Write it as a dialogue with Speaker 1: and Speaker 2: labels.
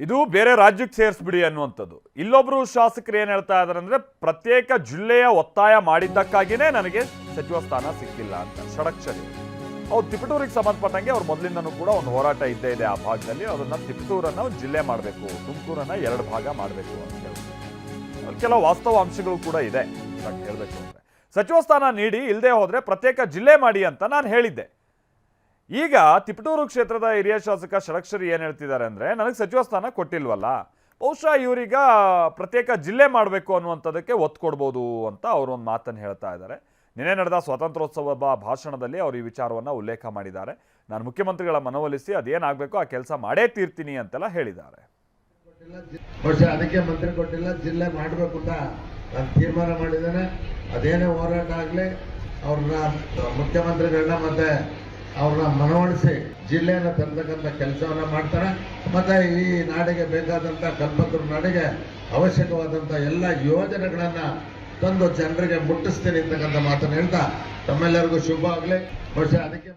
Speaker 1: ಇದು ಬೇರೆ ರಾಜ್ಯಕ್ಕೆ ಸೇರಿಸ್ಬಿಡಿ ಅನ್ನುವಂಥದ್ದು. ಇಲ್ಲೊಬ್ರು ಶಾಸಕರು ಏನು ಹೇಳ್ತಾ ಇದ್ದಾರೆ ಅಂದರೆ, ಪ್ರತ್ಯೇಕ ಜಿಲ್ಲೆಯ ಒತ್ತಾಯ ಮಾಡಿದ್ದಕ್ಕಾಗಿಯೇ ನನಗೆ ಸಚಿವ ಸ್ಥಾನ ಸಿಕ್ಕಿಲ್ಲ ಅಂತ ಷಡಕ್ಷರಿ. ಅವ್ರು ತಿಪಟೂರಿಗೆ ಸಂಬಂಧಪಟ್ಟಂಗೆ ಅವ್ರು ಮೊದಲಿಂದನೂ ಕೂಡ ಒಂದು ಹೋರಾಟ ಇದ್ದೇ ಇದೆ ಆ ಭಾಗದಲ್ಲಿ. ಅದನ್ನು ತಿಪಟೂರನ್ನು ಒಂದು ಜಿಲ್ಲೆ ಮಾಡಬೇಕು, ತುಮಕೂರನ್ನು 2 ಭಾಗ ಮಾಡಬೇಕು ಅಂತ ಹೇಳ್ತಾರೆ. ಕೆಲವು ವಾಸ್ತವ ಅಂಶಗಳು ಕೂಡ ಇದೆ ಹೇಳಬೇಕು ಅಂದರೆ. ಸಚಿವ ಸ್ಥಾನ ನೀಡಿ ಇಲ್ಲದೆ ಹೋದರೆ ಪ್ರತ್ಯೇಕ ಜಿಲ್ಲೆ ಮಾಡಿ ಅಂತ ನಾನು ಹೇಳಿದ್ದೆ. ಈಗ ತಿಪಟೂರು ಕ್ಷೇತ್ರದ ಹಿರಿಯ ಶಾಸಕ ಷಡಕ್ಷರಿ ಏನು ಹೇಳ್ತಿದ್ದಾರೆ ಅಂದರೆ, ನನಗೆ ಸಚಿವ ಸ್ಥಾನ ಕೊಟ್ಟಿಲ್ವಲ್ಲ, ಬಹುಶಃ ಇವರೀಗ ಪ್ರತ್ಯೇಕ ಜಿಲ್ಲೆ ಮಾಡಬೇಕು ಅನ್ನುವಂಥದ್ದಕ್ಕೆ ಒತ್ತು ಕೊಡ್ಬೋದು ಅಂತ ಅವರೊಂದು ಮಾತನ್ನು ಹೇಳ್ತಾ ಇದ್ದಾರೆ. ನಿನ್ನೆ ನಡೆದ ಸ್ವಾತಂತ್ರ್ಯೋತ್ಸವ ಭಾಷಣದಲ್ಲಿ ಅವರು ಈ ವಿಚಾರವನ್ನು ಉಲ್ಲೇಖ ಮಾಡಿದ್ದಾರೆ. ನಾನು ಮುಖ್ಯಮಂತ್ರಿಗಳ ಮನವೊಲಿಸಿ ಅದೇನಾಗಬೇಕು ಆ ಕೆಲಸ ಮಾಡೇ ತೀರ್ತೀನಿ ಅಂತೆಲ್ಲ ಹೇಳಿದ್ದಾರೆ.
Speaker 2: ಬಹುಶಃ ಅದಕ್ಕೆ ಮಂತ್ರಿ ಕೊಟ್ಟಿಲ್ಲ, ಜಿಲ್ಲೆ ಮಾಡಬೇಕು ಅಂತ ನಾನು ತೀರ್ಮಾನ ಮಾಡಿದ್ದೇನೆ. ಅದೇನೇ ಹೋರಾಟ ಆಗಲಿ, ಅವ್ರನ್ನ ಮುಖ್ಯಮಂತ್ರಿಗಳನ್ನ ಮತ್ತೆ ಅವ್ರನ್ನ ಮನವೊಲಿಸಿ ಜಿಲ್ಲೆಯನ್ನು ತರತಕ್ಕಂಥ ಕೆಲಸವನ್ನ ಮಾಡ್ತಾರೆ. ಮತ್ತೆ ಈ ನಾಡಿಗೆ ಬೇಕಾದಂಥ ಕಲ್ಪತರು ನಾಡಿಗೆ ಅವಶ್ಯಕವಾದಂಥ ಎಲ್ಲ ಯೋಜನೆಗಳನ್ನ ತಂದು ಜನರಿಗೆ ಮುಟ್ಟಿಸ್ತೀನಿ ಅಂತಕ್ಕಂಥ ಮಾತನ್ನು ಹೇಳ್ತಾ ತಮ್ಮೆಲ್ಲರಿಗೂ ಶುಭ ಆಗಲಿ. ಬಹುಶಃ ಅದಕ್ಕೆ